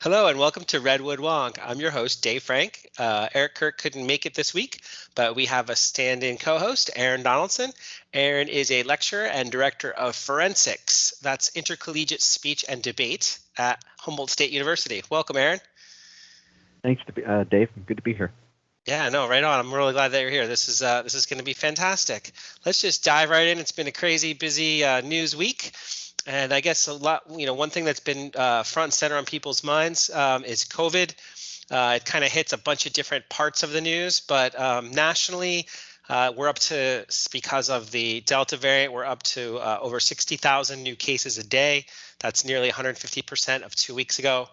Hello and welcome to Redwood Wonk. I'm your host, Dave Frank. Eric Kirk couldn't make it this week, but we have a stand-in co-host, Aaron Donaldson. Aaron is a lecturer and director of forensics. That's intercollegiate speech and debate at Humboldt State University. Welcome, Aaron. Thanks, Dave. Good to be here. Yeah, no, right on. I'm really glad that you're here. This is going to be fantastic. Let's just dive right in. It's been a crazy, busy news week. And I guess one thing that's been front and center on people's minds is COVID. It kind of hits a bunch of different parts of the news, but nationally, we're up to, because of the Delta variant, we're up to over 60,000 new cases a day. That's nearly 150% of 2 weeks ago.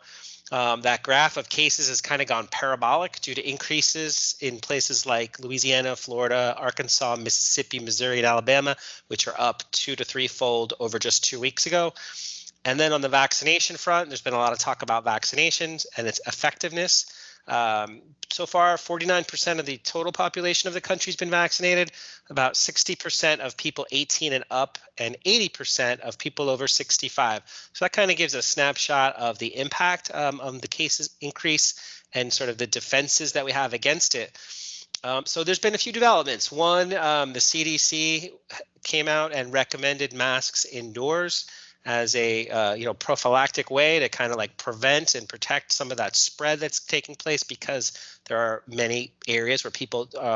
That graph of cases has kind of gone parabolic due to increases in places like Louisiana, Florida, Arkansas, Mississippi, Missouri, and Alabama, which are up 2 to 3-fold over just 2 weeks ago. And then on the vaccination front, there's been a lot of talk about vaccinations and its effectiveness. So far, 49% of the total population of the country has been vaccinated, about 60% of people 18 and up, and 80% of people over 65. So that kind of gives a snapshot of the impact on the cases increase and sort of the defenses that we have against it. So there's been a few developments. One, the CDC came out and recommended masks indoors as a prophylactic way to kind of like prevent and protect some of that spread that's taking place, because there are many areas where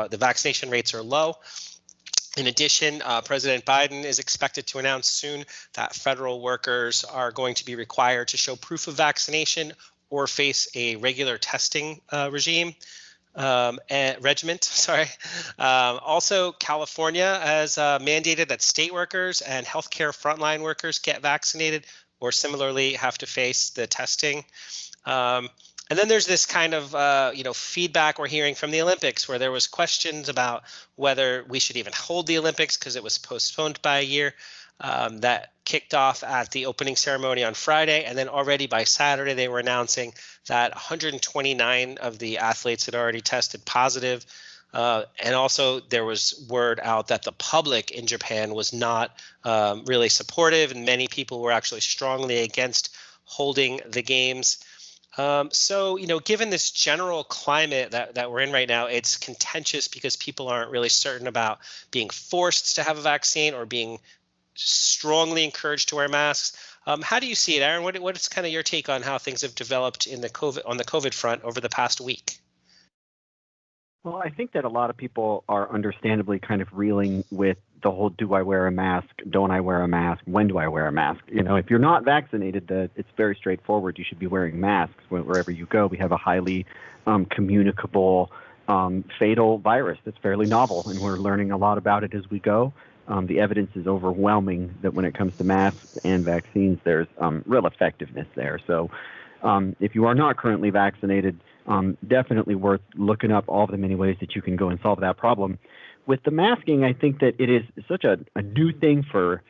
the vaccination rates are low. In addition, President Biden is expected to announce soon that federal workers are going to be required to show proof of vaccination or face a regular testing regime. Regiment. Also, California has mandated that state workers and healthcare frontline workers get vaccinated or similarly have to face the testing. And then there's this kind of feedback we're hearing from the Olympics, where there was questions about whether we should even hold the Olympics because it was postponed by a year. That kicked off at the opening ceremony on Friday, and then already by Saturday they were announcing that 129 of the athletes had already tested positive. And also there was word out that the public in Japan was not really supportive, and many people were actually strongly against holding the games. So, given this general climate that we're in right now, it's contentious because people aren't really certain about being forced to have a vaccine or being strongly encouraged to wear masks. How do you see it, Aaron? What is kind of your take on how things have developed on the COVID front over the past week? Well, I think that a lot of people are understandably kind of reeling with the whole, do I wear a mask? Don't I wear a mask? When do I wear a mask? If you're not vaccinated, it's very straightforward. You should be wearing masks wherever you go. We have a highly communicable, fatal virus that's fairly novel, and we're learning a lot about it as we go. The evidence is overwhelming that when it comes to masks and vaccines, there's real effectiveness there. So if you are not currently vaccinated, definitely worth looking up all of the many ways that you can go and solve that problem. With the masking, I think that it is such a new thing for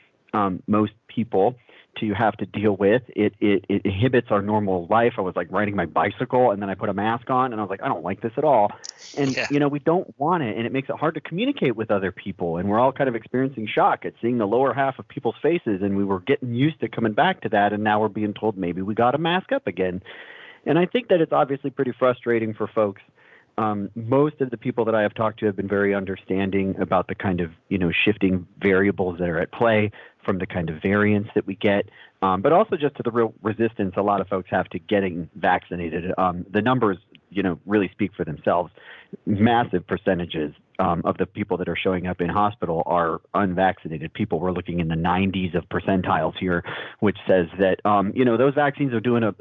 most people to have to deal with. It inhibits our normal life. I was like riding my bicycle and then I put a mask on and I was like, I don't like this at all. And, we don't want it. And it makes it hard to communicate with other people. And we're all kind of experiencing shock at seeing the lower half of people's faces. And we were getting used to coming back to that. And now we're being told maybe we got to mask up again. And I think that it's obviously pretty frustrating for folks. Most of the people that I have talked to have been very understanding about the kind of, shifting variables that are at play from the kind of variants that we get, but also just to the real resistance a lot of folks have to getting vaccinated. The numbers, really speak for themselves. Massive percentages of the people that are showing up in hospital are unvaccinated people. We're looking in the 90s of percentiles here, which says that, those vaccines are doing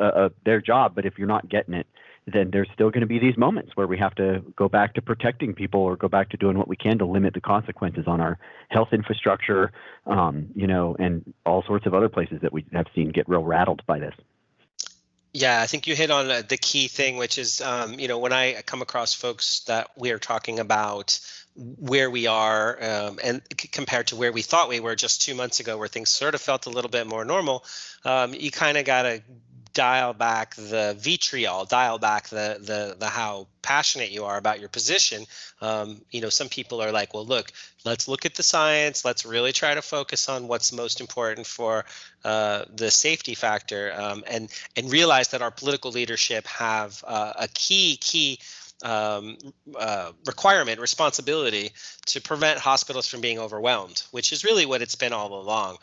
their job, but if you're not getting it, then there's still going to be these moments where we have to go back to protecting people or go back to doing what we can to limit the consequences on our health infrastructure, and all sorts of other places that we have seen get real rattled by this. Yeah, I think you hit on the key thing, which is, when I come across folks that we are talking about where we are and compared to where we thought we were just 2 months ago, where things sort of felt a little bit more normal, you kind of got to dial back the vitriol, dial back the how passionate you are about your position. Some people are like, well, look, let's look at the science. Let's really try to focus on what's most important for the safety factor, and realize that our political leadership have a key requirement, responsibility to prevent hospitals from being overwhelmed, which is really what it's been all along.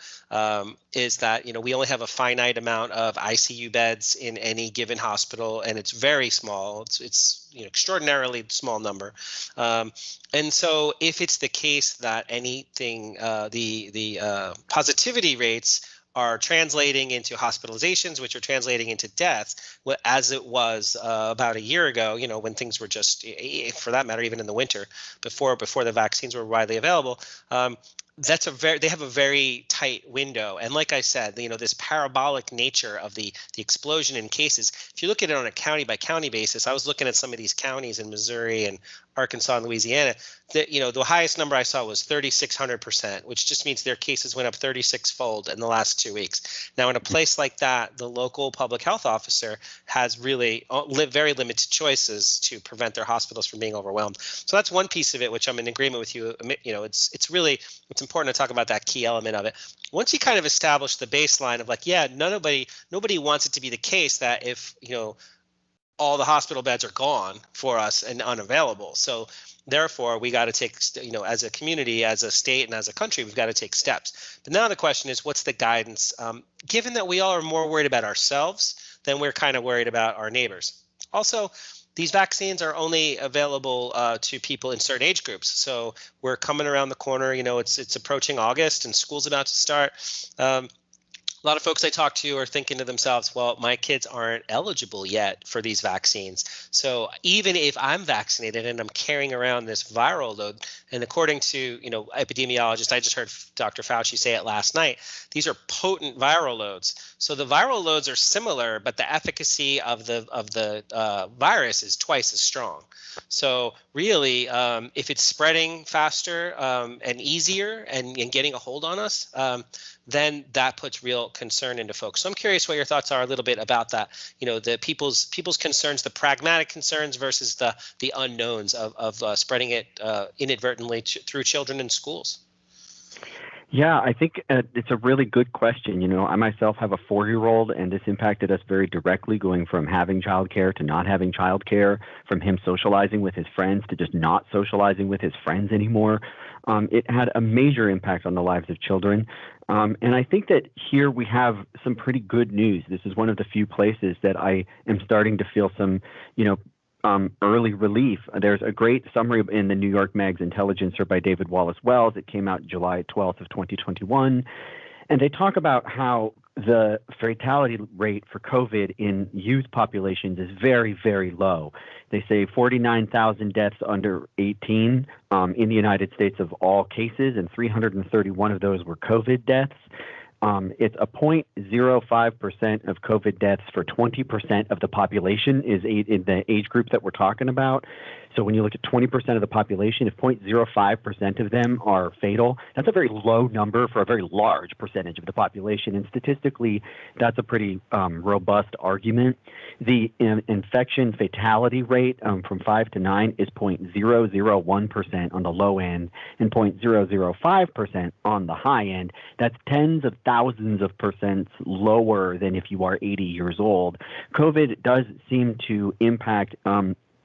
Is that we only have a finite amount of ICU beds in any given hospital, and it's very small. It's extraordinarily small number. And so, if it's the case that anything, the positivity rates are translating into hospitalizations, which are translating into deaths, as it was about a year ago, when things were just, for that matter, even in the winter, before the vaccines were widely available. They have a very tight window. And like I said, this parabolic nature of the explosion in cases, if you look at it on a county by county basis, I was looking at some of these counties in Missouri and Arkansas and Louisiana, the highest number I saw was 3,600%, which just means their cases went up 36-fold in the last 2 weeks. Now, in a place like that, the local public health officer has really very limited choices to prevent their hospitals from being overwhelmed. So that's one piece of it, which I'm in agreement with you. It's important to talk about that key element of it. Once you kind of establish the baseline of like, yeah, nobody wants it to be the case that if all the hospital beds are gone for us and unavailable. So therefore, we got to take, as a community, as a state, and as a country, we've got to take steps. But now the question is, what's the guidance? Given that we all are more worried about ourselves than we're kind of worried about our neighbors. Also, these vaccines are only available to people in certain age groups. So we're coming around the corner. It's approaching August and school's about to start. A lot of folks I talk to are thinking to themselves, well, my kids aren't eligible yet for these vaccines. So even if I'm vaccinated and I'm carrying around this viral load, and according to, epidemiologists, I just heard Dr. Fauci say it last night, these are potent viral loads. So the viral loads are similar, but the efficacy of the virus is twice as strong. So really, if it's spreading faster and easier and getting a hold on us, then that puts real concern into folks. So I'm curious what your thoughts are a little bit about that. The people's concerns, the pragmatic concerns versus the unknowns of spreading it inadvertently through children in schools. Yeah, I think it's a really good question. I myself have a 4-year-old, and this impacted us very directly, going from having childcare to not having childcare, from him socializing with his friends to just not socializing with his friends anymore. It had a major impact on the lives of children. And I think that here we have some pretty good news. This is one of the few places that I am starting to feel some, early relief. There's a great summary in the New York Mag's Intelligencer by David Wallace Wells. It came out July 12th of 2021. And they talk about how the fatality rate for COVID in youth populations is very, very low. They say 49,000 deaths under 18 in the United States of all cases, and 331 of those were COVID deaths. It's a 0.05% of COVID deaths for 20% of the population is in the age group that we're talking about. So when you look at 20% of the population, if 0.05% of them are fatal, that's a very low number for a very large percentage of the population. And statistically, that's a pretty robust argument. The infection fatality rate from 5 to 9 is 0.001% on the low end and 0.005% on the high end. That's tens of thousands of percents lower than if you are 80 years old. COVID does seem to impact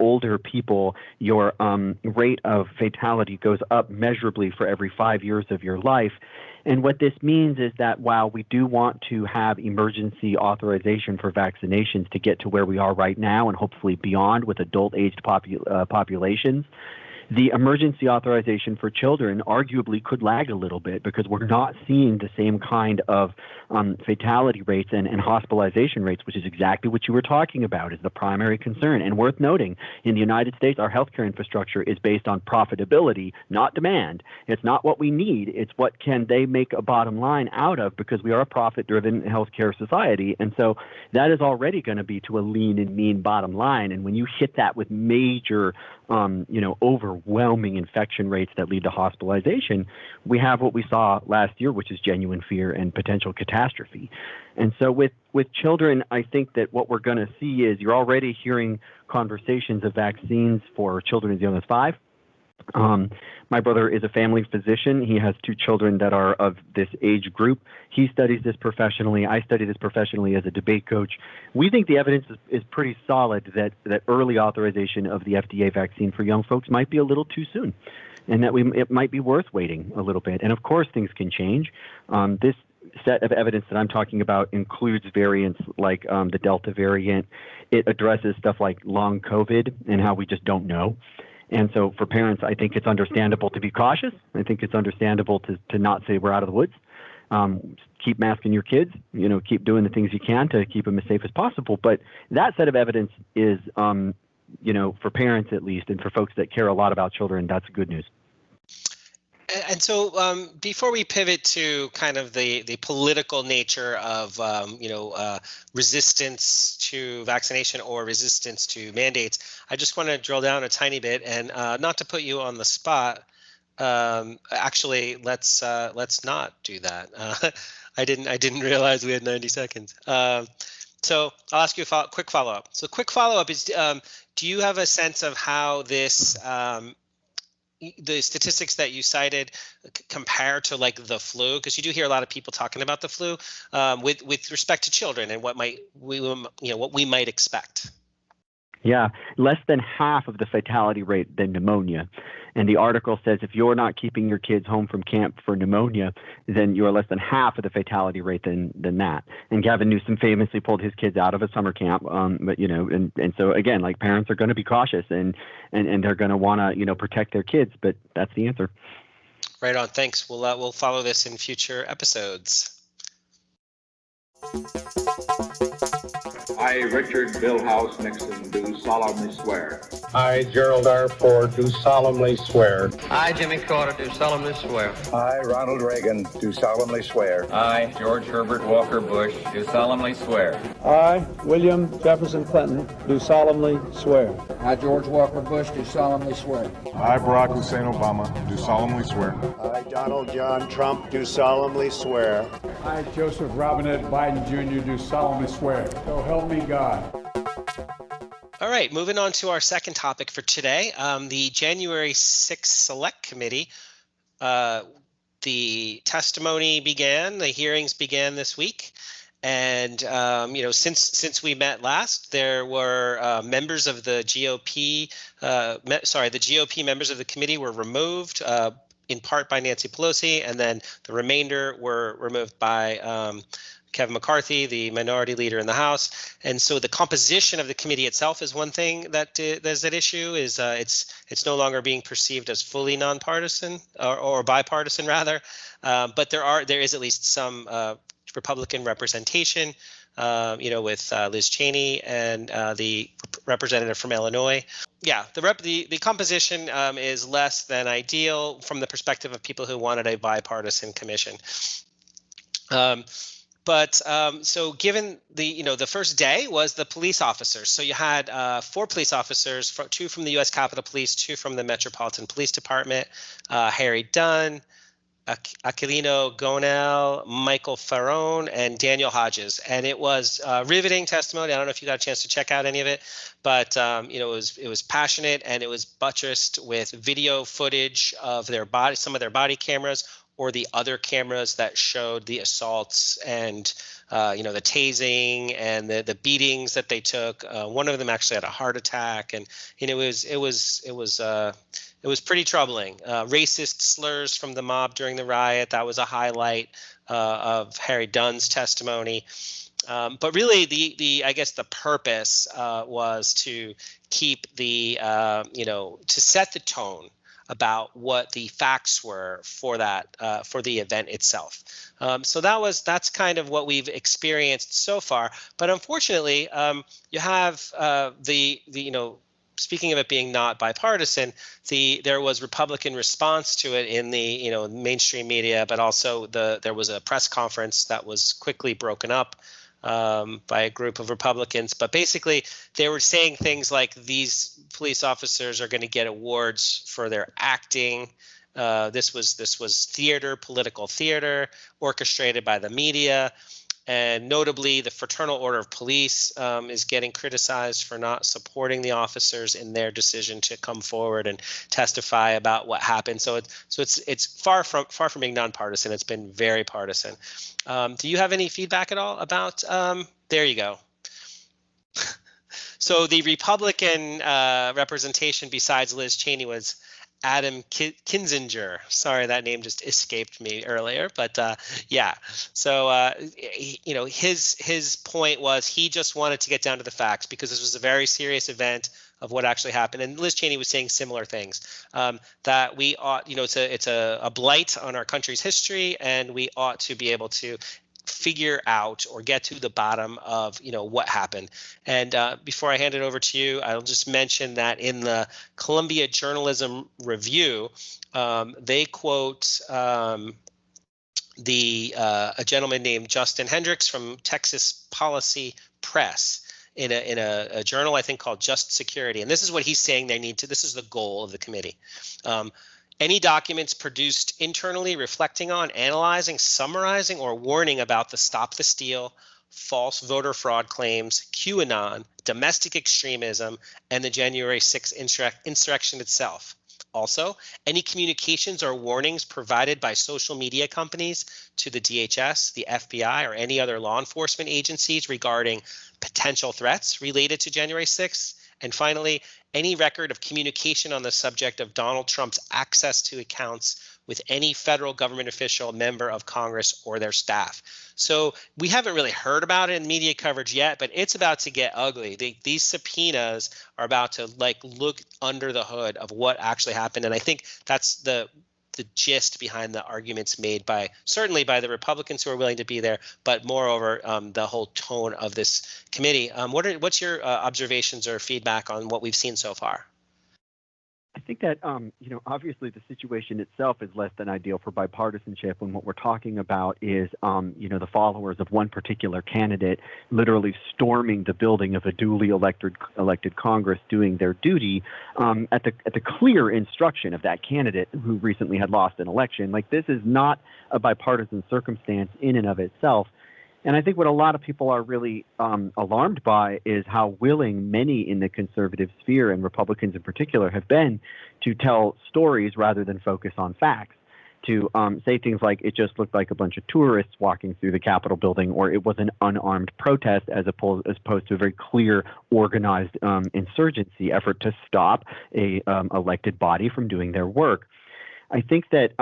older people. Your rate of fatality goes up measurably for every 5 years of your life. And what this means is that while we do want to have emergency authorization for vaccinations to get to where we are right now and hopefully beyond with adult-aged populations, the emergency authorization for children arguably could lag a little bit because we're not seeing the same kind of fatality rates and hospitalization rates, which is exactly what you were talking about, is the primary concern. And worth noting, in the United States, our healthcare infrastructure is based on profitability, not demand. It's not what we need. It's what can they make a bottom line out of, because we are a profit-driven healthcare society. And so that is already going to be to a lean and mean bottom line. And when you hit that with major overwhelming infection rates that lead to hospitalization, we have what we saw last year, which is genuine fear and potential catastrophe. And so with children, I think that what we're going to see is you're already hearing conversations of vaccines for children as young as 5. My brother is a family physician. He has 2 children that are of this age group. He studies this professionally. I study this professionally as a debate coach. We think the evidence is pretty solid that early authorization of the FDA vaccine for young folks might be a little too soon, and that it might be worth waiting a little bit. And of course, things can change. This set of evidence that I'm talking about includes variants like the Delta variant. It addresses stuff like long COVID and how we just don't know. And so for parents, I think it's understandable to be cautious. I think it's understandable to not say we're out of the woods. Keep masking your kids, keep doing the things you can to keep them as safe as possible. But that set of evidence is, for parents at least, and for folks that care a lot about children, that's good news. And so before we pivot to kind of the political nature of, resistance to vaccination or resistance to mandates, I just want to drill down a tiny bit and not to put you on the spot. Actually, let's not do that. I didn't realize we had 90 seconds. So I'll ask you a quick follow-up. So quick follow-up is, do you have a sense of how this the statistics that you cited compare to like the flu? Because you do hear a lot of people talking about the flu with respect to children and what we might expect. Yeah, less than half of the fatality rate than pneumonia. And the article says if you're not keeping your kids home from camp for pneumonia, then you're less than half of the fatality rate than that. And Gavin Newsom famously pulled his kids out of a summer camp. And so again, like parents are going to be cautious and they're going to want to, protect their kids. But that's the answer. Right on. Thanks. We'll follow this in future episodes. I, Richard Billhouse Nixon, do solemnly swear. I, Gerald R. Ford, do solemnly swear. I, Jimmy Carter, do solemnly swear. I, Ronald Reagan, do solemnly swear. I, George Herbert Walker Bush, do solemnly swear. I, William Jefferson Clinton, do solemnly swear. I, George Walker Bush, do solemnly swear. I, Barack Hussein Obama, do solemnly swear. I, Donald John Trump, do solemnly swear. I, Joseph Robinette Biden Jr., do solemnly swear. So help me God. All right, moving on to our second topic for today, the January 6th Select Committee. The testimony began, the hearings began this week. And, since we met last, there were members of the GOP, the GOP members of the committee were removed in part by Nancy Pelosi, and then the remainder were removed by Kevin McCarthy, the minority leader in the House. And so the composition of the committee itself is one thing that is at issue. Is it's no longer being perceived as fully nonpartisan or bipartisan rather, but there is at least some Republican representation, with Liz Cheney and the representative from Illinois. Yeah, the composition is less than ideal from the perspective of people who wanted a bipartisan commission. So given the first day was the police officers. So you had 4 police officers, 2 from the U.S. Capitol Police, 2 from the Metropolitan Police Department, Harry Dunn, Aquilino Gonell, Michael Farone, and Daniel Hodges. And it was riveting testimony. I don't know if you got a chance to check out any of it, but it was passionate, and it was buttressed with video footage of some of their body cameras, or the other cameras that showed the assaults and the tasing and the beatings that they took. One of them actually had a heart attack, and it was pretty troubling. Racist slurs from the mob during the riot, that was a highlight of Harry Dunn's testimony. But really, I guess the purpose was to keep to set the tone about what the facts were for the event itself. So that's kind of what we've experienced so far. But unfortunately, you have speaking of it being not bipartisan, there was Republican response to it in the mainstream media, but also there was a press conference that was quickly broken up by a group of Republicans. But basically, they were saying things like these police officers are going to get awards for their acting. This was theater, political theater, orchestrated by the media. And notably, the Fraternal Order of Police is getting criticized for not supporting the officers in their decision to come forward and testify about what happened. So it's far from being nonpartisan. It's been very partisan. Do you have any feedback at all about? There you go. So the Republican representation besides Liz Cheney was Adam Kinzinger. Sorry, that name just escaped me earlier, but yeah. So his point was he just wanted to get down to the facts because this was a very serious event of what actually happened. And Liz Cheney was saying similar things, that we ought, it's a blight on our country's history, and we ought to be able to figure out or get to the bottom of what happened. And before I hand it over to you, I'll just mention that in the Columbia Journalism Review, they quote a gentleman named Justin Hendricks from Texas Policy Press in a journal I think called Just Security, and this is what he's saying they need to. This is the goal of the committee. Any documents produced internally reflecting on, analyzing, summarizing, or warning about the Stop the Steal, false voter fraud claims, QAnon, domestic extremism, and the January 6th insurrection itself. Also, any communications or warnings provided by social media companies to the DHS, the FBI, or any other law enforcement agencies regarding potential threats related to January 6th. And finally, any record of communication on the subject of Donald Trump's access to accounts with any federal government official, member of Congress, or their staff. So we haven't really heard about it in media coverage yet, but it's about to get ugly. These subpoenas are about to look under the hood of what actually happened. And I think that's the gist behind the arguments made certainly by the Republicans who are willing to be there, but moreover, the whole tone of this committee. What's your observations or feedback on what we've seen so far? I think that, obviously the situation itself is less than ideal for bipartisanship. And what we're talking about is, the followers of one particular candidate literally storming the building of a duly elected Congress, doing their duty at the clear instruction of that candidate who recently had lost an election. This is not a bipartisan circumstance in and of itself. And I think what a lot of people are really alarmed by is how willing many in the conservative sphere, and Republicans in particular, have been to tell stories rather than focus on facts, to say things like it just looked like a bunch of tourists walking through the Capitol building, or it was an unarmed protest as opposed to a very clear, organized insurgency effort to stop a elected body from doing their work. I think that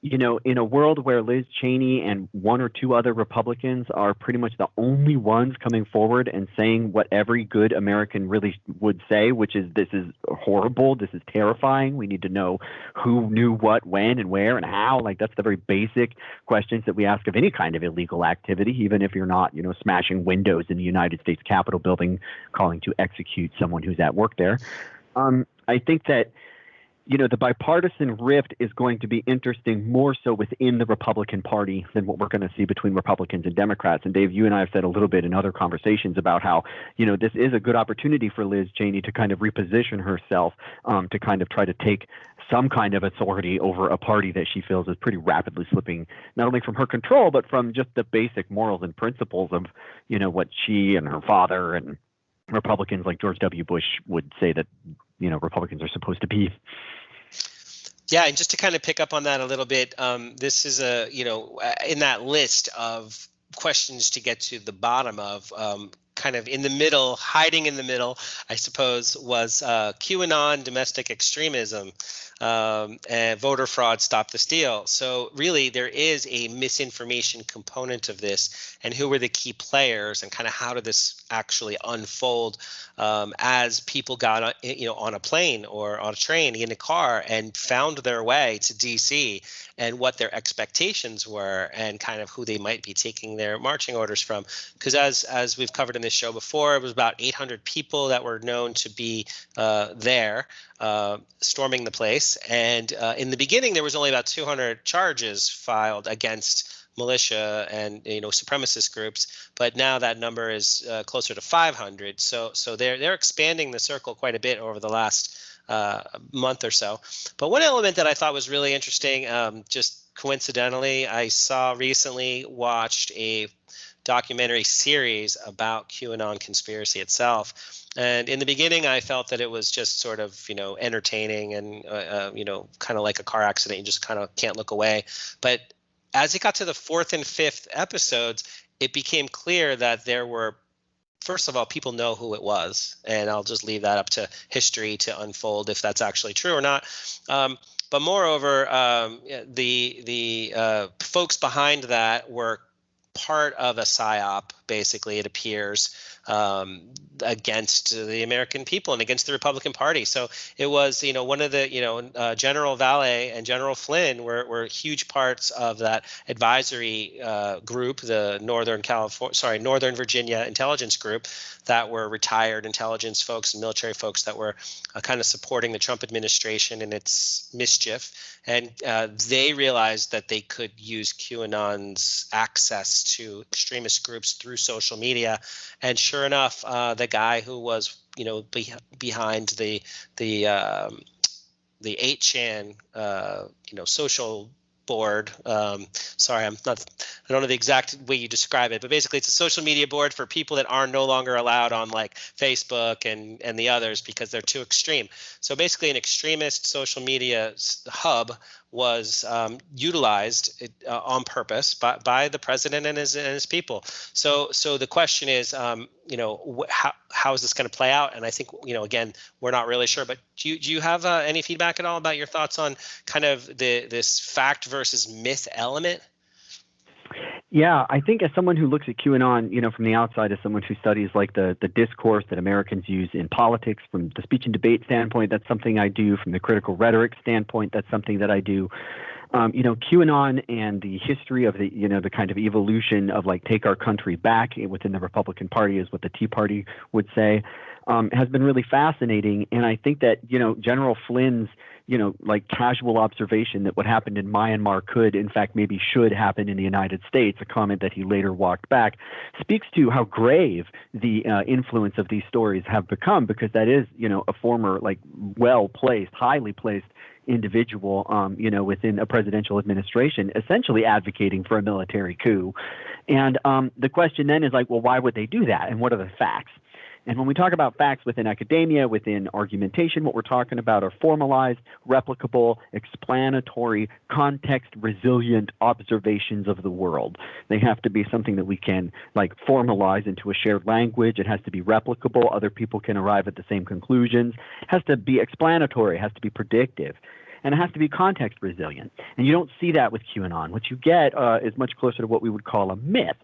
in a world where Liz Cheney and one or two other Republicans are pretty much the only ones coming forward and saying what every good American really would say, which is this is horrible, this is terrifying, we need to know who knew what, when, and where, and how. That's the very basic questions that we ask of any kind of illegal activity, even if you're not, smashing windows in the United States Capitol building, calling to execute someone who's at work there. I think that the bipartisan rift is going to be interesting more so within the Republican Party than what we're going to see between Republicans and Democrats. And Dave, you and I have said a little bit in other conversations about how, this is a good opportunity for Liz Cheney to kind of reposition herself, to kind of try to take some kind of authority over a party that she feels is pretty rapidly slipping, not only from her control, but from just the basic morals and principles of, what she and her father and Republicans like George W. Bush would say that, Republicans are supposed to be. Yeah, and just to kind of pick up on that a little bit, this is in that list of questions to get to the bottom of, kind of in the middle, hiding in the middle, I suppose, was QAnon, domestic extremism, and voter fraud, stop the steal. So really, there is a misinformation component of this, and who were the key players, and kind of how did this actually unfold as people got on a plane or on a train in a car and found their way to DC, and what their expectations were, and kind of who they might be taking their marching orders from. Because as we've covered in this show before. It was about 800 people that were known to be there storming the place. And in the beginning, there was only about 200 charges filed against militia and supremacist groups, but now that number is closer to 500. So they're expanding the circle quite a bit over the last month or so. But one element that I thought was really interesting, just coincidentally, I watched a documentary series about QAnon conspiracy itself. And in the beginning, I felt that it was just sort of, entertaining and, kind of like a car accident. You just kind of can't look away. But as it got to the fourth and fifth episodes, it became clear that there were, first of all, people know who it was, and I'll just leave that up to history to unfold if that's actually true or not. But moreover, the folks behind that were part of a psyop, basically, it appears, against the American people and against the Republican Party. So it was, one of the, General Valle and General Flynn were huge parts of that advisory group, the Northern Virginia Intelligence Group, that were retired intelligence folks and military folks that were kind of supporting the Trump administration in its mischief. And they realized that they could use QAnon's access to extremist groups through social media. And sure enough, the guy who was, behind the 8chan, social board. Sorry, I don't know the exact way you describe it, but basically it's a social media board for people that are no longer allowed on like Facebook and the others because they're too extreme. So basically an extremist social media hub was utilized on purpose by the president and his people. So the question is, how is this going to play out? And I think, again, we're not really sure. But do you have any feedback at all about your thoughts on kind of this fact versus myth element? Yeah, I think as someone who looks at QAnon, from the outside, as someone who studies like the discourse that Americans use in politics, from the speech and debate standpoint, that's something I do. From the critical rhetoric standpoint, that's something that I do. QAnon and the history of the kind of evolution of like take our country back within the Republican Party is what the Tea Party would say, has been really fascinating. And I think that, General Flynn's like casual observation that what happened in Myanmar could, in fact, maybe should happen in the United States, a comment that he later walked back, speaks to how grave the influence of these stories have become, because that is, a former like well-placed, highly placed individual, within a presidential administration, essentially advocating for a military coup. And the question then is like, well, why would they do that? And what are the facts? And when we talk about facts within academia, within argumentation, what we're talking about are formalized, replicable, explanatory, context-resilient observations of the world. They have to be something that we can like formalize into a shared language. It has to be replicable. Other people can arrive at the same conclusions. It has to be explanatory. It has to be predictive. And it has to be context resilient. And you don't see that with QAnon. What you get is much closer to what we would call a myth,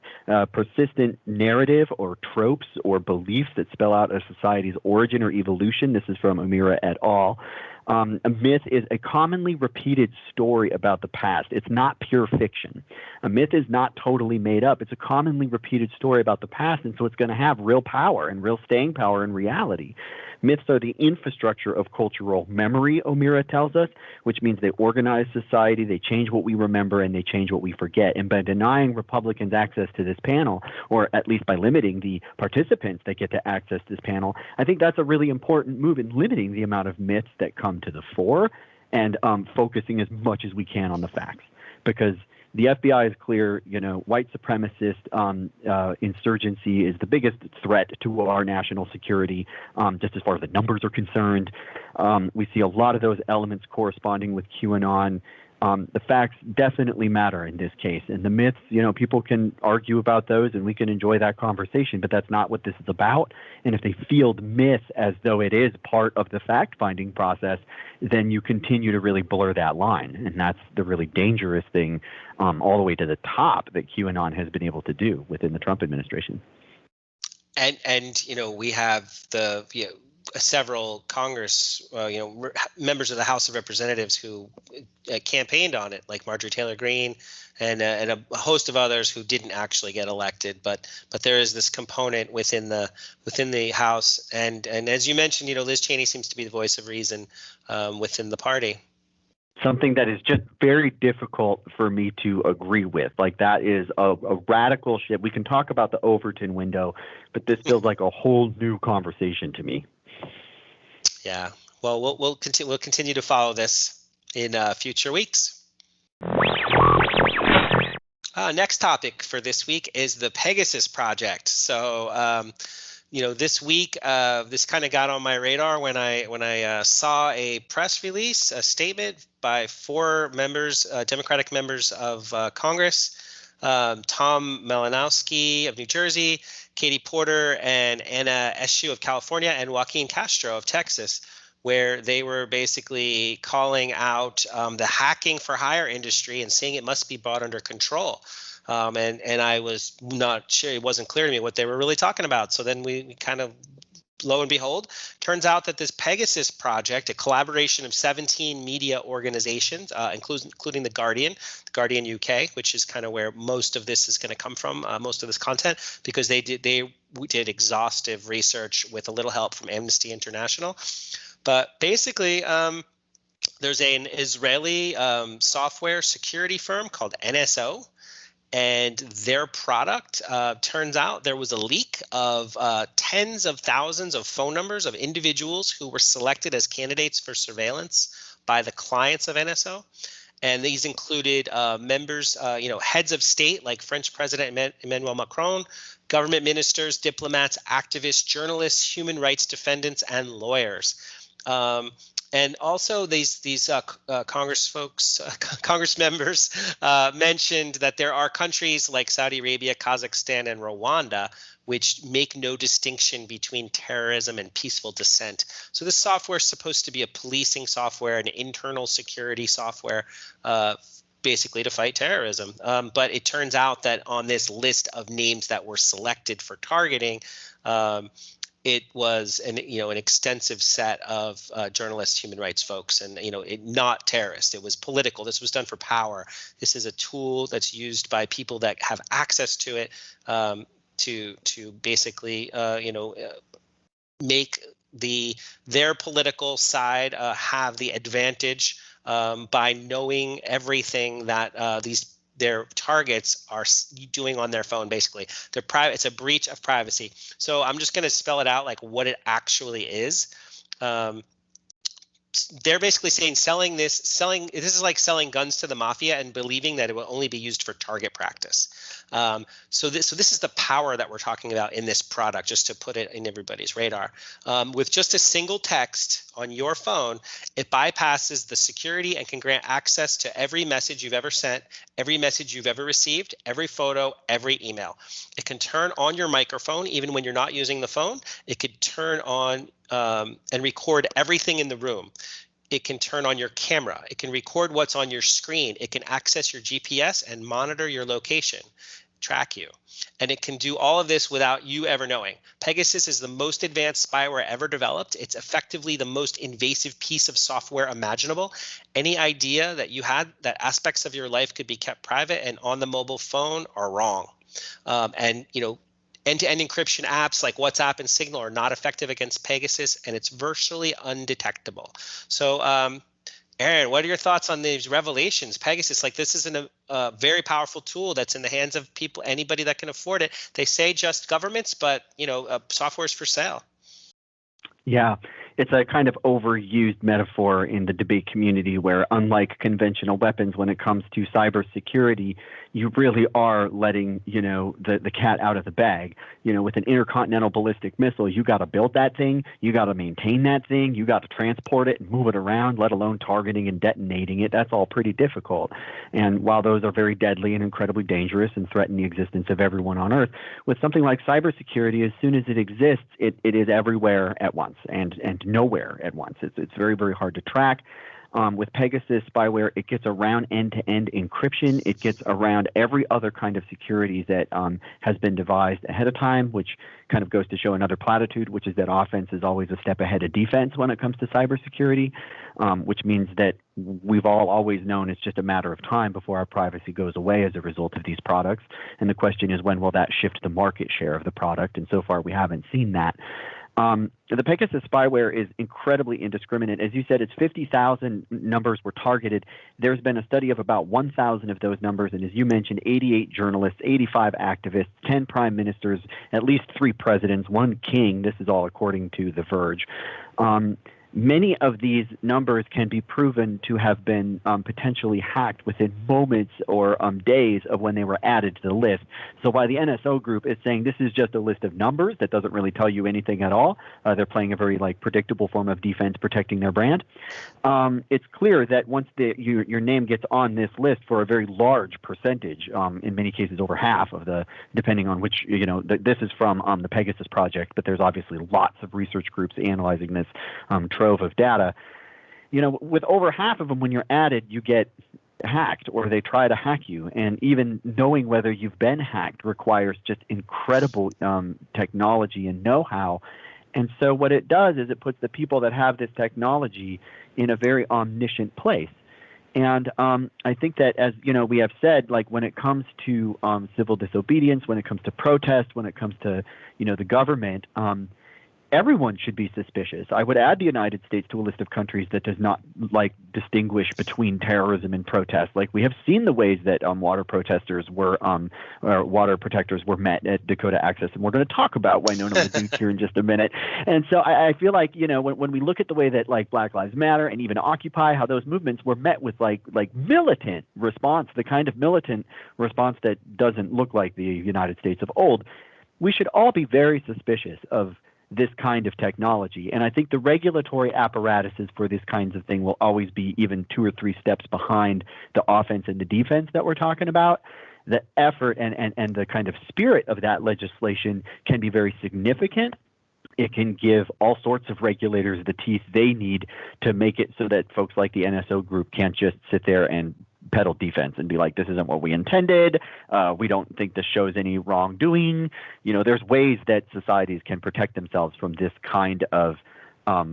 persistent narrative or tropes or beliefs that spell out a society's origin or evolution. This is from Amira et al. A myth is a commonly repeated story about the past. It's not pure fiction. A myth is not totally made up. It's a commonly repeated story about the past, and so it's going to have real power and real staying power in reality. Myths are the infrastructure of cultural memory, Omira tells us, which means they organize society, they change what we remember, and they change what we forget. And by denying Republicans access to this panel, or at least by limiting the participants that get to access this panel, I think that's a really important move in limiting the amount of myths that come to the fore and focusing as much as we can on the facts. Because the FBI is clear, white supremacist insurgency is the biggest threat to our national security, just as far as the numbers are concerned. We see a lot of those elements corresponding with QAnon. The facts definitely matter in this case. And the myths, people can argue about those and we can enjoy that conversation, but that's not what this is about. And if they field myths as though it is part of the fact-finding process, then you continue to really blur that line. And that's the really dangerous thing all the way to the top that QAnon has been able to do within the Trump administration. And we have the several Congress, members of the House of Representatives who campaigned on it, like Marjorie Taylor Greene and a host of others who didn't actually get elected. But there is this component within the House, and as you mentioned, Liz Cheney seems to be the voice of reason within the party. Something that is just very difficult for me to agree with. Like, that is a radical shift. We can talk about the Overton window, but this feels like a whole new conversation to me. Yeah. Well, we'll continue to follow this in future weeks. Next topic for this week is the Pegasus project. So, this week, this kind of got on my radar when I saw a press release, a statement by 4 members, Democratic members of Congress, Tom Malinowski of New Jersey, Katie Porter and Anna Eshoo of California, and Joaquin Castro of Texas, where they were basically calling out the hacking for hire industry and saying it must be brought under control. And I was not sure, it wasn't clear to me what they were really talking about. So then we kind of, lo and behold, turns out that this Pegasus project, a collaboration of 17 media organizations, including the Guardian UK, which is kind of where most of this is going to come from, most of this content, because they did exhaustive research with a little help from Amnesty International. But basically, there's an Israeli software security firm called NSO. And their product, turns out there was a leak of tens of thousands of phone numbers of individuals who were selected as candidates for surveillance by the clients of NSO. And these included members, heads of state like French President Emmanuel Macron, government ministers, diplomats, activists, journalists, human rights defendants, and lawyers. And also these Congress members mentioned that there are countries like Saudi Arabia, Kazakhstan, and Rwanda which make no distinction between terrorism and peaceful dissent. So this software is supposed to be a policing software, an internal security software, basically to fight terrorism. But it turns out that on this list of names that were selected for targeting, it was an extensive set of journalists, human rights folks, and not terrorists. It was political. This was done for power. This is a tool that's used by people that have access to it to basically make their political side have the advantage by knowing everything that their targets are doing on their phone. Basically, it's a breach of privacy. So I'm just going to spell it out like what it actually is. They're basically saying this is like selling guns to the mafia and believing that it will only be used for target practice. So this is the power that we're talking about in this product, just to put it in everybody's radar. With just a single text on your phone, it bypasses the security and can grant access to every message you've ever sent, every message you've ever received, every photo, every email. It can turn on your microphone even when you're not using the phone. It could turn on and record everything in the room. It can turn on your camera. It can record what's on your screen. It can access your GPS and monitor your location, track you. And it can do all of this without you ever knowing. Pegasus is the most advanced spyware ever developed. It's effectively the most invasive piece of software imaginable. Any idea that you had that aspects of your life could be kept private and on the mobile phone are wrong. End-to-end encryption apps like WhatsApp and Signal are not effective against Pegasus, and it's virtually undetectable. So, Aaron, what are your thoughts on these revelations? Pegasus, this isn't a very powerful tool that's in the hands of people, anybody that can afford it. They say just governments, but software is for sale. Yeah, it's a kind of overused metaphor in the debate community where, unlike conventional weapons, when it comes to cybersecurity, you really are letting, the cat out of the bag. With an intercontinental ballistic missile, you got to build that thing, you got to maintain that thing, you got to transport it and move it around, let alone targeting and detonating it. That's all pretty difficult. And while those are very deadly and incredibly dangerous and threaten the existence of everyone on Earth, with something like cybersecurity, as soon as it exists, it is everywhere at once and nowhere at once. It's very, very hard to track. With Pegasus spyware, it gets around end-to-end encryption. It gets around every other kind of security that has been devised ahead of time, which kind of goes to show another platitude, which is that offense is always a step ahead of defense when it comes to cybersecurity, which means that we've all always known it's just a matter of time before our privacy goes away as a result of these products. And the question is, when will that shift the market share of the product? And so far, we haven't seen that. The Pegasus spyware is incredibly indiscriminate. As you said, it's 50,000 numbers were targeted. There's been a study of about 1,000 of those numbers, and as you mentioned, 88 journalists, 85 activists, 10 prime ministers, at least 3 presidents, 1 king. This is all according to The Verge. Many of these numbers can be proven to have been potentially hacked within moments or days of when they were added to the list. So while the NSO group is saying this is just a list of numbers that doesn't really tell you anything at all, they're playing a very predictable form of defense, protecting their brand. It's clear that once your name gets on this list for a very large percentage, in many cases over half of the, depending on which, this is from the Pegasus project, but there's obviously lots of research groups analyzing this trove of data. With over half of them, when you're added, you get hacked or they try to hack you. And even knowing whether you've been hacked requires just incredible technology and know-how. And so what it does is it puts the people that have this technology in a very omniscient place. And I think that, as we have said, when it comes to civil disobedience, when it comes to protest, when it comes to the government, everyone should be suspicious. I would add the United States to a list of countries that does not distinguish between terrorism and protest. We have seen the ways that water protesters were, or water protectors were met at Dakota Access, and we're going to talk about Winona Duke here in just a minute. And so I feel like when we look at the way that Black Lives Matter and even Occupy, how those movements were met with militant response, the kind of militant response that doesn't look like the United States of old, we should all be very suspicious of this kind of technology. And I think the regulatory apparatuses for this kinds of thing will always be even 2 or 3 steps behind the offense and the defense that we're talking about. The effort and the kind of spirit of that legislation can be very significant. It can give all sorts of regulators the teeth they need to make it so that folks like the NSO group can't just sit there and peddle defense and be like, this isn't what we intended. We don't think this shows any wrongdoing. There's ways that societies can protect themselves from this kind of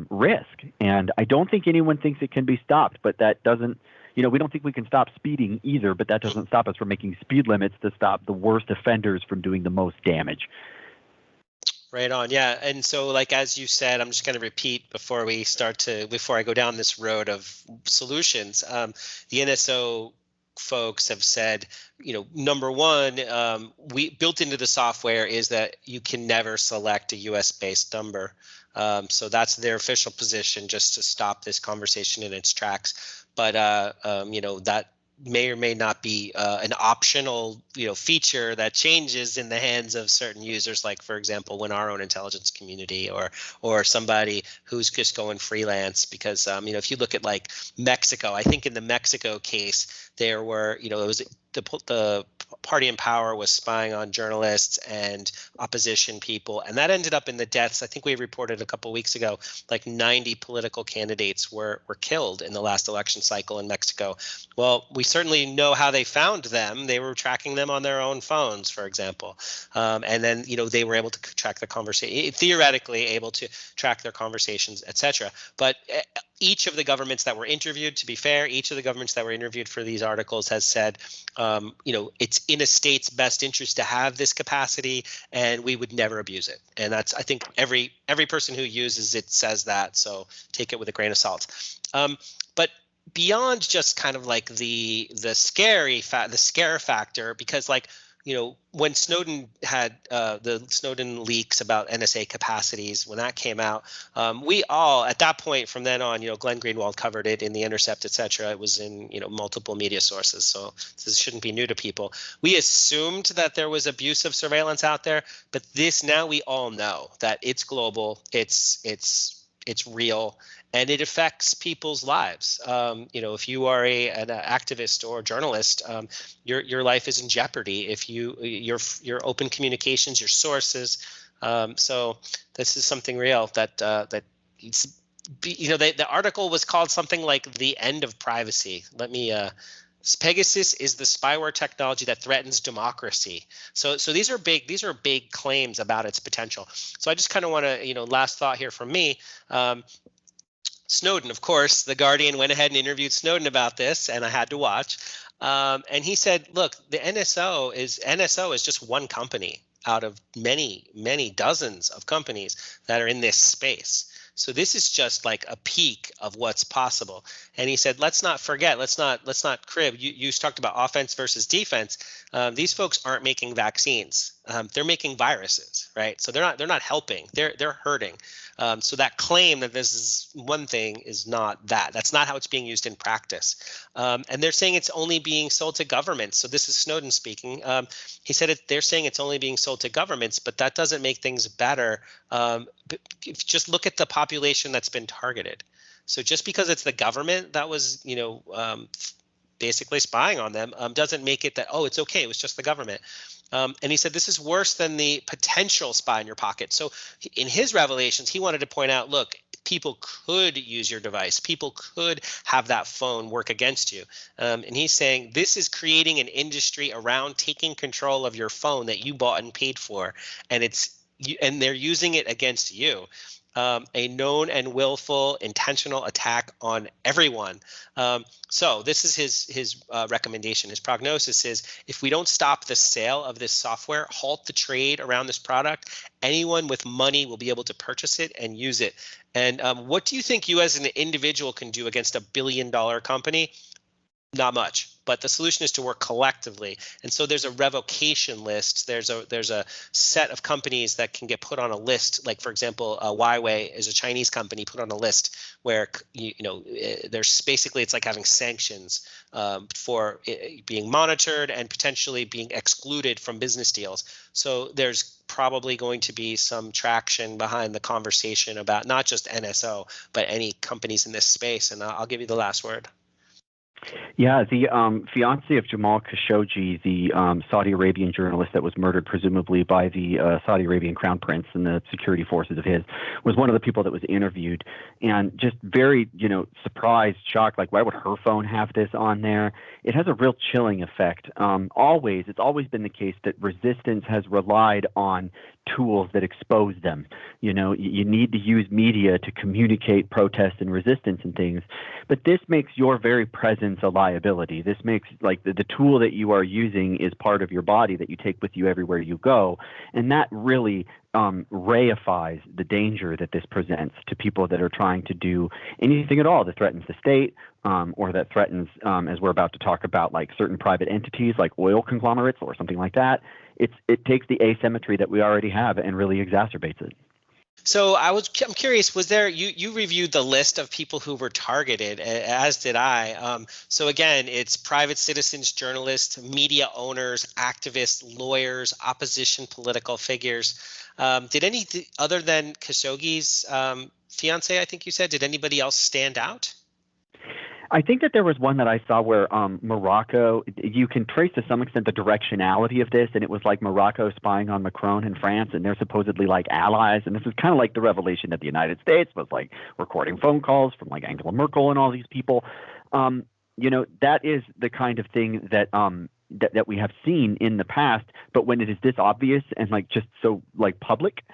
risk. And I don't think anyone thinks it can be stopped, but that doesn't, we don't think we can stop speeding either, but that doesn't stop us from making speed limits to stop the worst offenders from doing the most damage. Right on. Yeah. And so, as you said, I'm just going to repeat before I go down this road of solutions. The NSO folks have said, number one, we built into the software is that you can never select a US based number. So that's their official position, just to stop this conversation in its tracks. But, that may or may not be an optional, feature that changes in the hands of certain users, like, for example, when our own intelligence community or somebody who's just going freelance. Because, if you look at Mexico, I think in the Mexico case, there were, it was the party in power was spying on journalists and opposition people, and that ended up in the deaths. I think we reported a couple of weeks ago, 90 political candidates were killed in the last election cycle in Mexico. Well, we certainly know how they found them. They were tracking them on their own phones, for example, and then they were able to track the conversation, theoretically able to track their conversations, etc. But each of the governments that were interviewed, to be fair, each of the governments that were interviewed for these articles has said, it's in a state's best interest to have this capacity, and we would never abuse it. And that's, I think, every person who uses it says that. So take it with a grain of salt. But beyond just kind of the scare factor, because when Snowden had the Snowden leaks about NSA capacities, when that came out, we all at that point, from then on, Glenn Greenwald covered it in The Intercept, et cetera. It was in multiple media sources, so this shouldn't be new to people. We assumed that there was abuse of surveillance out there, but this, now we all know that it's global, it's real, and it affects people's lives. If you are an activist or a journalist, your life is in jeopardy if your open communications, your sources. So this is something real that the article was called something like "The End of Privacy." Let me. Pegasus is the spyware technology that threatens democracy. So these are big claims about its potential. So I just kind of want to, last thought here from me. Snowden, of course, The Guardian went ahead and interviewed Snowden about this, and I had to watch. And he said, look, the NSO is just one company out of many dozens of companies that are in this space. So this is just like a peak of what's possible. And he said, let's not forget, let's not crib. You talked about offense versus defense. These folks aren't making vaccines. They're making viruses, right? So they're not helping. They're hurting. So that claim that this is one thing is not that. That's not how it's being used in practice. And they're saying it's only being sold to governments. So this is Snowden speaking. He said they're saying it's only being sold to governments, but that doesn't make things better. Just look at the population that's been targeted. So just because it's the government that was, basically spying on them, doesn't make it that, it's okay, it was just the government. And he said this is worse than the potential spy in your pocket. So in his revelations, he wanted to point out, look, people could use your device. People could have that phone work against you. And he's saying this is creating an industry around taking control of your phone that you bought and paid for, and they're using it against you. A known and willful intentional attack on everyone. So this is his recommendation. His prognosis is if we don't stop the sale of this software, halt the trade around this product, anyone with money will be able to purchase it and use it. And what do you think you as an individual can do against $1 billion company? Not much, but the solution is to work collectively. And so there's a revocation list. There's a set of companies that can get put on a list. Like, for example, Huawei is a Chinese company put on a list where, there's basically it's like having sanctions for being monitored and potentially being excluded from business deals. So there's probably going to be some traction behind the conversation about not just NSO, but any companies in this space. And I'll give you the last word. Yeah, the fiance of Jamal Khashoggi, the Saudi Arabian journalist that was murdered presumably by the Saudi Arabian crown prince and the security forces of his, was one of the people that was interviewed, and just very, surprised, shocked, like, why would her phone have this on there? It has a real chilling effect. It's always been the case that resistance has relied on tools that expose them. You need to use media to communicate protest and resistance and things, but this makes your very presence a liability. This makes like the tool that you are using is part of your body that you take with you everywhere you go, and that really reifies the danger that this presents to people that are trying to do anything at all that threatens the state, or that threatens, as we're about to talk about, like certain private entities like oil conglomerates or something like that. It takes the asymmetry that we already have and really exacerbates it. So I'm curious, was there, you reviewed the list of people who were targeted, as did I. So again, it's private citizens, journalists, media owners, activists, lawyers, opposition political figures. Did any other than Khashoggi's fiance, I think you said, did anybody else stand out? I think that there was one that I saw where Morocco, you can trace to some extent the directionality of this, and it was like Morocco spying on Macron in France, and they're supposedly like allies, and this is kind of like the revelation that the United States was like recording phone calls from like Angela Merkel and all these people. That is the kind of thing that that we have seen in the past, but when it is this obvious and like just so like public,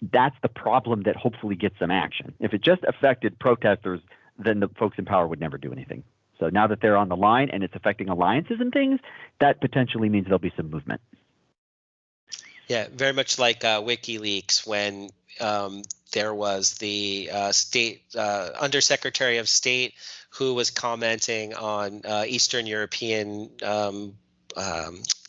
that's the problem that hopefully gets some action. If it just affected protesters, then the folks in power would never do anything. So now that they're on the line and it's affecting alliances and things, that potentially means there'll be some movement. Yeah, very much like WikiLeaks when there was the state undersecretary of state who was commenting on Eastern European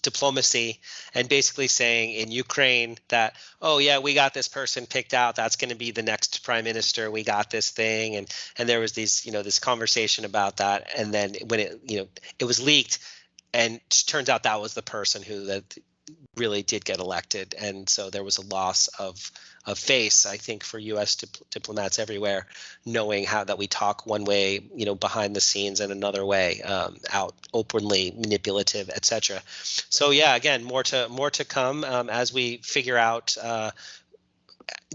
diplomacy and basically saying in Ukraine that, oh yeah, we got this person picked out, that's going to be the next prime minister, we got this thing, and there was this conversation about that, and then when it was leaked, and it turns out that was the person who that really did get elected, and so there was a loss of face, I think, for U.S. diplomats everywhere, knowing how that we talk one way, behind the scenes, and another way, out openly manipulative, etc. So yeah, again, more to come as we figure out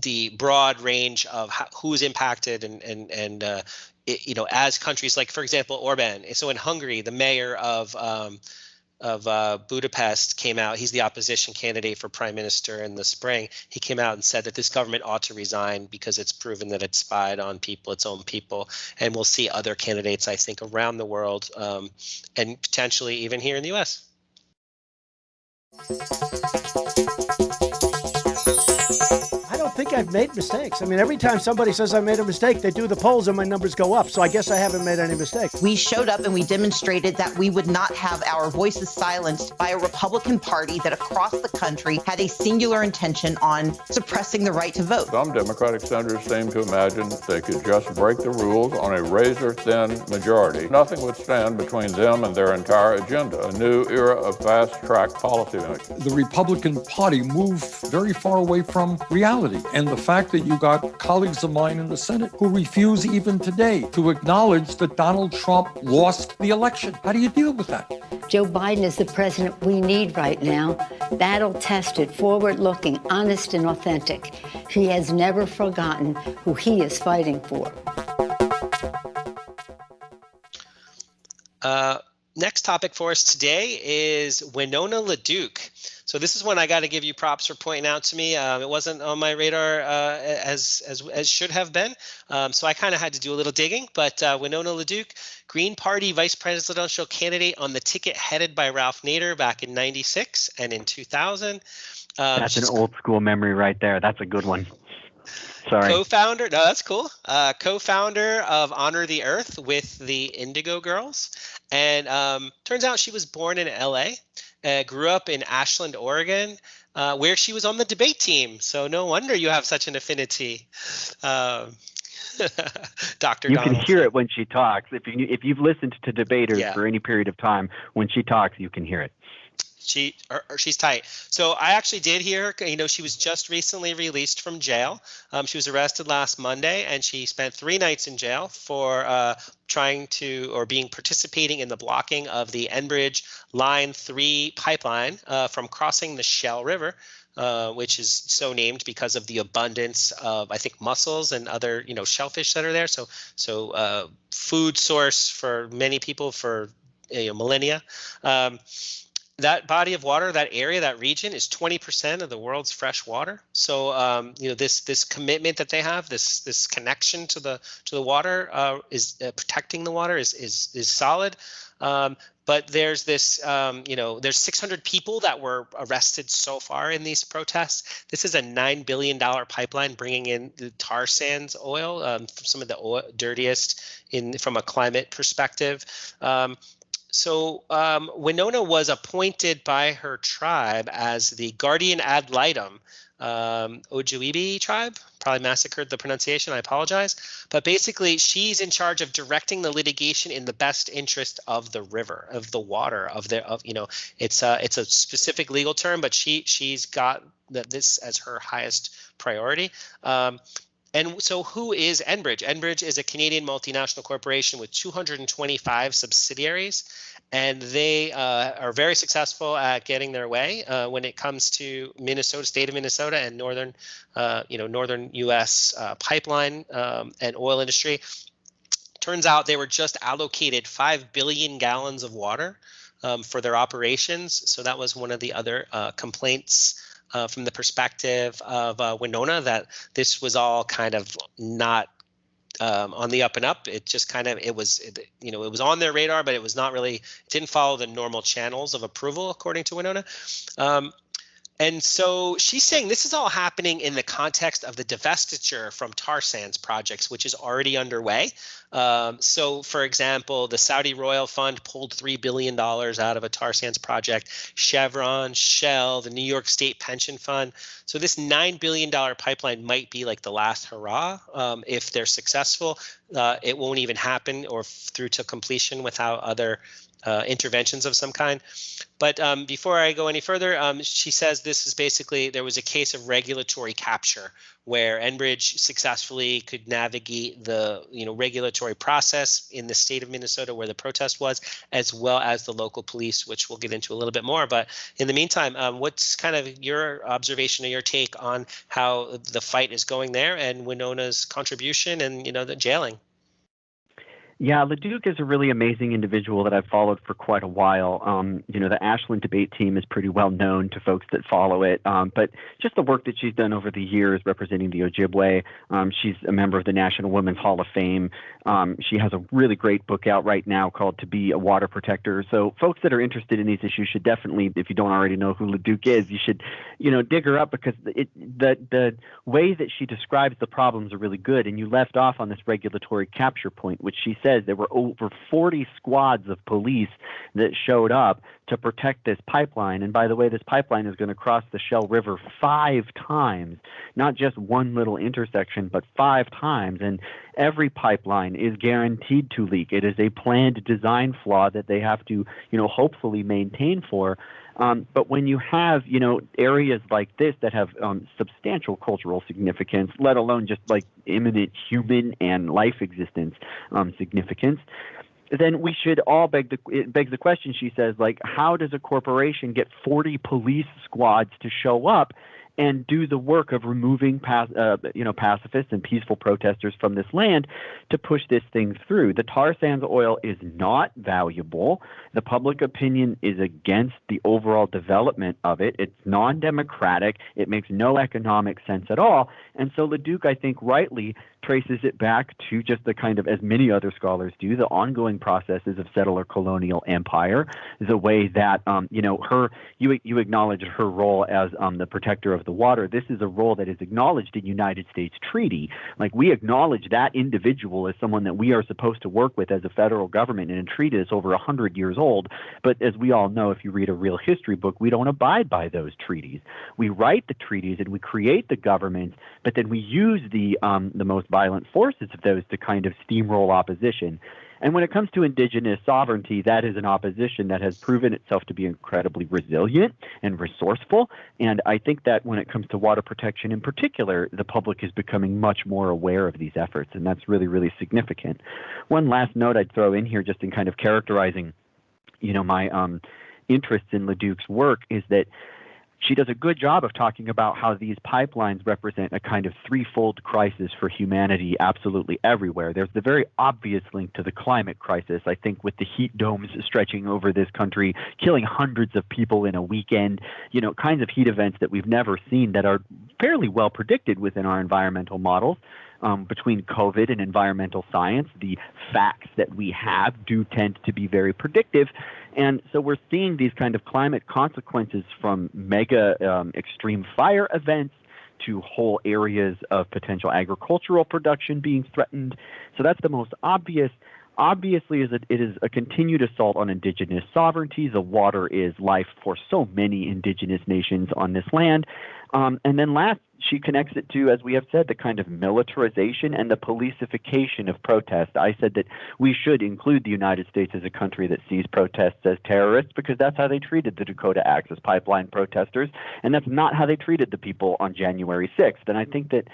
the broad range of who's impacted and as countries like, for example, Orban. So in Hungary, the mayor of Budapest came out. He's the opposition candidate for prime minister in the spring. He came out and said that this government ought to resign because it's proven that it spied on people, its own people. And we'll see other candidates, I think, around the world and potentially even here in the U.S. I don't think I've made mistakes. I mean, every time somebody says I made a mistake, they do the polls and my numbers go up. So I guess I haven't made any mistakes. We showed up and we demonstrated that we would not have our voices silenced by a Republican Party that across the country had a singular intention on suppressing the right to vote. Some Democratic senators seem to imagine they could just break the rules on a razor-thin majority. Nothing would stand between them and their entire agenda, a new era of fast-track policymaking. The Republican Party moved very far away from reality. And the fact that you got colleagues of mine in the Senate who refuse even today to acknowledge that Donald Trump lost the election. How do you deal with that? Joe Biden is the president we need right now. Battle-tested, forward-looking, honest and authentic. He has never forgotten who he is fighting for. Next topic for us today is Winona LaDuke. So this is one I got to give you props for pointing out to me. It wasn't on my radar as should have been. So I kind of had to do a little digging. But Winona LaDuke, Green Party vice presidential candidate on the ticket headed by Ralph Nader back in '96 and in 2000. That's an old school memory right there. That's a good one. Sorry. Co-founder, no, that's cool. Co-founder of Honor the Earth with the Indigo Girls. And turns out she was born in LA, grew up in Ashland, Oregon, where she was on the debate team. So no wonder you have such an affinity. Dr. You Donaldson. can hear it when she talks. If you've listened to debaters for any period of time, when she talks, you can hear it. She's tight. So I actually did hear her. She was just recently released from jail. She was arrested last Monday, and she spent 3 nights in jail for participating in the blocking of the Enbridge Line 3 pipeline from crossing the Shell River, which is so named because of the abundance of, I think, mussels and other, shellfish that are there. So food source for many people for millennia. That body of water, that area, that region is 20% of the world's fresh water. So, this commitment that they have, this connection to the water is protecting the water is solid. But there's this, there's 600 people that were arrested so far in these protests. This is a $9 billion pipeline bringing in the tar sands oil, some of the dirtiest from a climate perspective. So Winona was appointed by her tribe as the guardian ad litem, Ojibwe tribe. Probably massacred the pronunciation. I apologize. But basically, she's in charge of directing the litigation in the best interest of the river, of the water, it's a specific legal term, but she's got this as her highest priority. And so who is Enbridge? Enbridge is a Canadian multinational corporation with 225 subsidiaries, and they are very successful at getting their way when it comes to state of Minnesota and northern U.S. pipeline and oil industry. Turns out they were just allocated 5 billion gallons of water for their operations. So that was one of the other complaints from the perspective of Winona, that this was all kind of not on the up and up. It just it was on their radar, but it was not really, it didn't follow the normal channels of approval, according to Winona. And so she's saying this is all happening in the context of the divestiture from tar sands projects, which is already underway. So, for example, the Saudi Royal Fund pulled $3 billion out of a tar sands project, Chevron, Shell, the New York State Pension Fund. So this $9 billion pipeline might be like the last hurrah. If they're successful, it won't even happen or through to completion without other interventions of some kind. But before I go any further, she says this is basically there was a case of regulatory capture where Enbridge successfully could navigate the regulatory process in the state of Minnesota where the protest was, as well as the local police, which we'll get into a little bit more. But in the meantime, what's kind of your observation or your take on how the fight is going there and Winona's contribution and the jailing? Yeah, LeDuc is a really amazing individual that I've followed for quite a while. The Ashland debate team is pretty well known to folks that follow it, but just the work that she's done over the years representing the Ojibwe. She's a member of the National Women's Hall of Fame. She has a really great book out right now called To Be a Water Protector. So folks that are interested in these issues should definitely, if you don't already know who LeDuc is, you should, dig her up because the way that she describes the problems are really good. And you left off on this regulatory capture point, which she says there were over 40 squads of police that showed up to protect this pipeline. And by the way, this pipeline is going to cross the Shell River 5 times, not just one little intersection, but 5 times. And every pipeline is guaranteed to leak. It is a planned design flaw that they have to, hopefully maintain for. But when you have, areas like this that have substantial cultural significance, let alone just like imminent human and life existence significance, then we should all it begs the question, she says, like, how does a corporation get 40 police squads to show up and do the work of removing pacifists and peaceful protesters from this land to push this thing through? The tar sands oil is not valuable. The public opinion is against the overall development of it. It's non-democratic. It makes no economic sense at all. And so LeDuc, I think, rightly traces it back to just the kind of, as many other scholars do, the ongoing processes of settler colonial empire, the way that, you acknowledge her role as the protector of the water. This is a role that is acknowledged in United States treaty. Like, we acknowledge that individual as someone that we are supposed to work with as a federal government in a treaty that's over 100 years old. But as we all know, if you read a real history book, we don't abide by those treaties. We write the treaties and we create the governments, but then we use the most violent forces of those to kind of steamroll opposition. And when it comes to indigenous sovereignty, that is an opposition that has proven itself to be incredibly resilient and resourceful. And I think that when it comes to water protection in particular, the public is becoming much more aware of these efforts, and that's really, really significant. One last note I'd throw in here, just in kind of characterizing, my interest in LeDuc's work, is that she does a good job of talking about how these pipelines represent a kind of threefold crisis for humanity absolutely everywhere. There's the very obvious link to the climate crisis, I think, with the heat domes stretching over this country, killing hundreds of people in a weekend, kinds of heat events that we've never seen that are fairly well predicted within our environmental models. Between COVID and environmental science, the facts that we have do tend to be very predictive. And so we're seeing these kind of climate consequences from mega extreme fire events to whole areas of potential agricultural production being threatened. So that's the most obvious. Obviously, it is a continued assault on indigenous sovereignty. The water is life for so many indigenous nations on this land. And then last, she connects it to, as we have said, the kind of militarization and the policification of protest. I said that we should include the United States as a country that sees protests as terrorists because that's how they treated the Dakota Access Pipeline protesters, and that's not how they treated the people on January 6th. And I think that,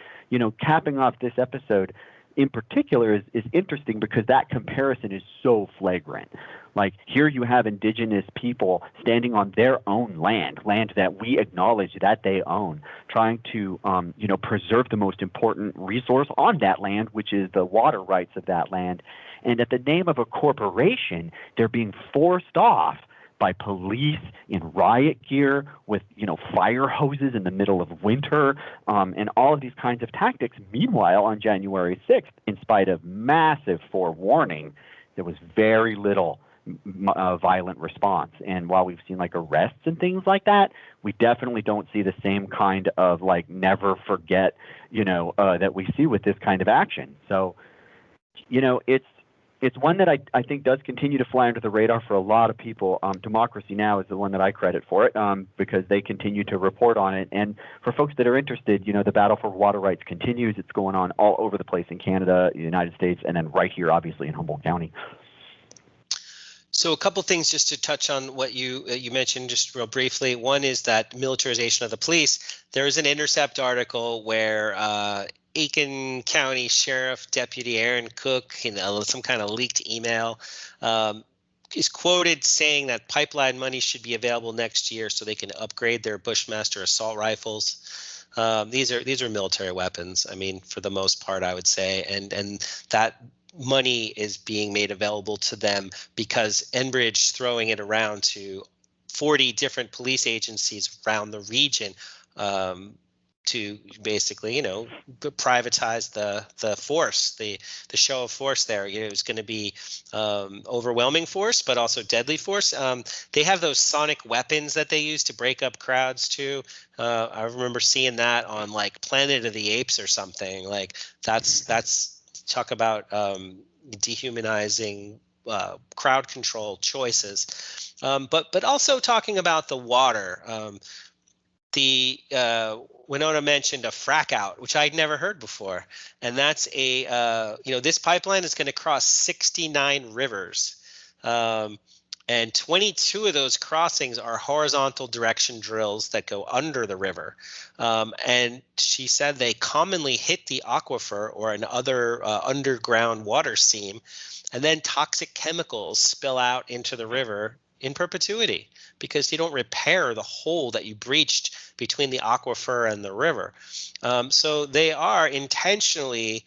capping off this episode in particular is interesting because that comparison is so flagrant. Like, here you have indigenous people standing on their own land that we acknowledge that they own, trying to, preserve the most important resource on that land, which is the water rights of that land. And at the name of a corporation, they're being forced off by police in riot gear with, fire hoses in the middle of winter, and all of these kinds of tactics. Meanwhile, on January 6th, in spite of massive forewarning, there was very little violent response. And while we've seen like arrests and things like that, we definitely don't see the same kind of like never forget, that we see with this kind of action. So, it's one that I think does continue to fly under the radar for a lot of people. Democracy Now! Is the one that I credit for it because they continue to report on it. And for folks that are interested, the battle for water rights continues. It's going on all over the place in Canada, the United States, and then right here, obviously, in Humboldt County. So a couple things just to touch on what you mentioned just real briefly. One is that militarization of the police. There is an Intercept article where Aiken County Sheriff Deputy Aaron Cook, in some kind of leaked email, is quoted saying that pipeline money should be available next year so they can upgrade their Bushmaster assault rifles. These are military weapons. I mean, for the most part, I would say, and that money is being made available to them because Enbridge throwing it around to 40 different police agencies around the region to basically, privatize the force, the show of force there. It was going to be overwhelming force, but also deadly force. They have those sonic weapons that they use to break up crowds too. I remember seeing that on like Planet of the Apes or something. Like that's talk about dehumanizing crowd control choices, but also talking about the water. Winona mentioned a frack out, which I'd never heard before, and that's this pipeline is going to cross 69 rivers, and 22 of those crossings are horizontal direction drills that go under the river. And she said they commonly hit the aquifer or another underground water seam, and then toxic chemicals spill out into the river in perpetuity because you don't repair the hole that you breached between the aquifer and the river. So they are intentionally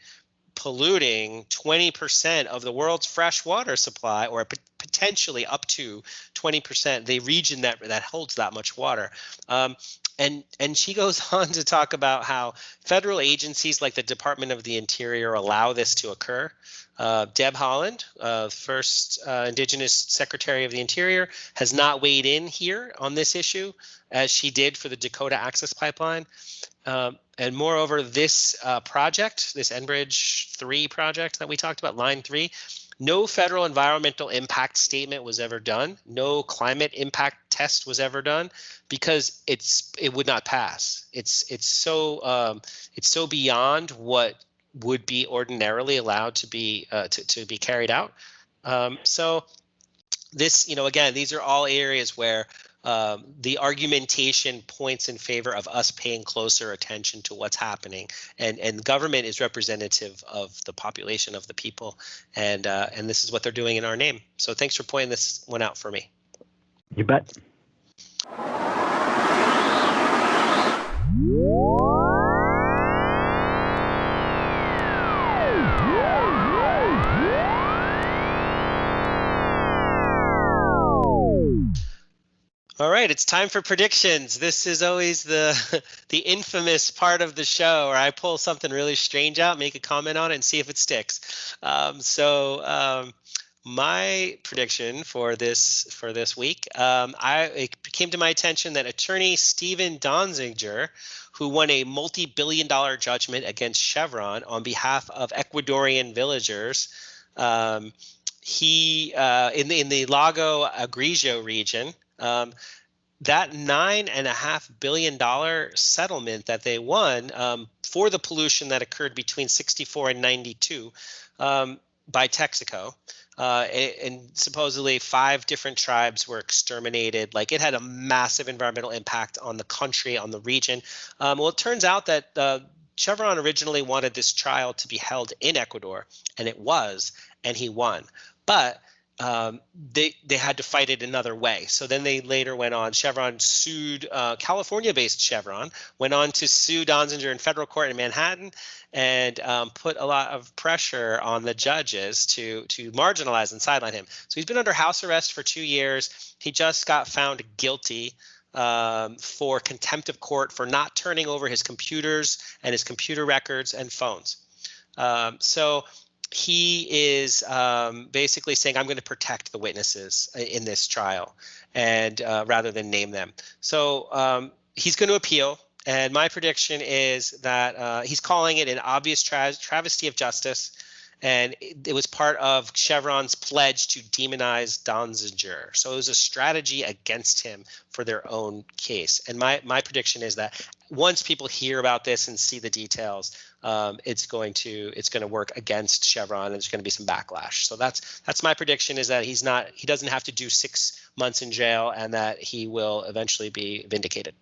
polluting 20% of the world's fresh water supply, or potentially up to 20%, the region that holds that much water. And she goes on to talk about how federal agencies like the Department of the Interior allow this to occur. Deb Haaland, first Indigenous Secretary of the Interior, has not weighed in here on this issue as she did for the Dakota Access Pipeline. And moreover, this project, this Enbridge 3 project that we talked about, Line 3, no federal environmental impact statement was ever done. No climate impact test was ever done because it would not pass. It's so beyond what would be ordinarily allowed to be to be carried out. So this, again, these are all areas where the argumentation points in favor of us paying closer attention to what's happening, and government is representative of the population, of the people, and this is what they're doing in our name. So thanks for pointing this one out for me. You bet. All right, it's time for predictions. This is always the infamous part of the show where I pull something really strange out, make a comment on it, and see if it sticks. My prediction for this week, it came to my attention that attorney Stephen Donziger, who won a multi-billion-dollar judgment against Chevron on behalf of Ecuadorian villagers, he in the Lago Agregio region. That $9.5 billion settlement that they won for the pollution that occurred between 64 and 92 by Texaco, and supposedly 5 different tribes were exterminated. Like, it had a massive environmental impact on the country, on the region. Well, it turns out that Chevron originally wanted this trial to be held in Ecuador, and it was, and he won. But they had to fight it another way. So then they later went on. Chevron sued, California-based Chevron went on to sue Donziger in federal court in Manhattan, and put a lot of pressure on the judges to marginalize and sideline him. So he's been under house arrest for 2 years. He just got found guilty for contempt of court for not turning over his computers and his computer records and phones. So he is basically saying, I'm going to protect the witnesses in this trial, and rather than name them. So he's going to appeal, and my prediction is that he's calling it an obvious travesty of justice, And it was part of Chevron's pledge to demonize Donziger. So it was a strategy against him for their own case. And my prediction is that once people hear about this and see the details, it's going to work against Chevron, and there's going to be some backlash. So that's my prediction, is that he doesn't have to do 6 months in jail, and that he will eventually be vindicated.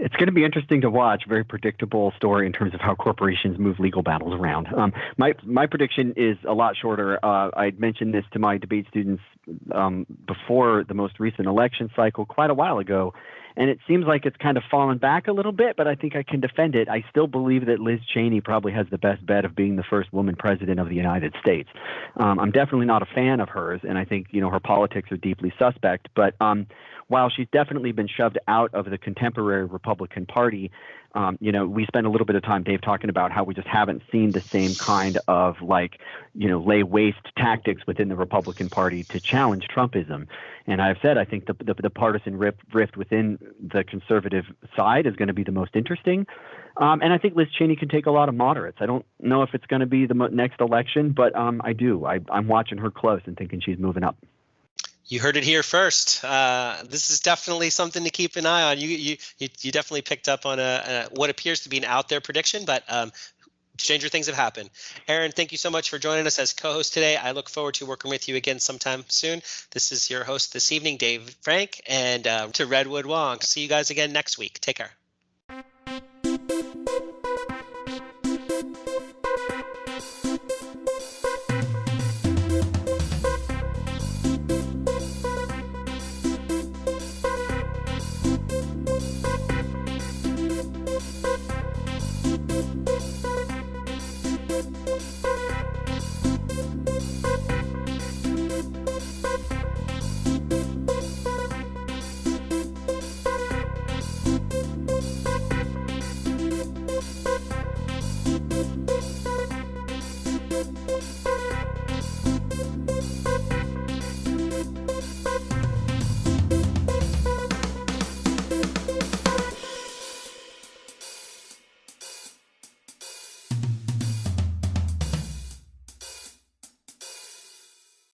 It's going to be interesting to watch. Very predictable story in terms of how corporations move legal battles around. My prediction is a lot shorter. I mentioned this to my debate students before the most recent election cycle quite a while ago, and it seems like it's kind of fallen back a little bit, but I think I can defend it. I still believe that Liz Cheney probably has the best bet of being the first woman president of the United States. I'm definitely not a fan of hers, and I think her politics are deeply suspect, but while she's definitely been shoved out of the contemporary Republican Party, we spent a little bit of time, Dave, talking about how we just haven't seen the same kind of lay waste tactics within the Republican Party to challenge Trumpism. And I've said I think the partisan rift within the conservative side is going to be the most interesting. And I think Liz Cheney can take a lot of moderates. I don't know if it's going to be the next election, but I do. I'm watching her close and thinking she's moving up. You heard it here first. This is definitely something to keep an eye on. You definitely picked up on what appears to be an out there prediction, but stranger things have happened. Aaron, thank you so much for joining us as co-host today. I look forward to working with you again sometime soon. This is your host this evening, Dave Frank, and to Redwood Wonk. See you guys again next week. Take care.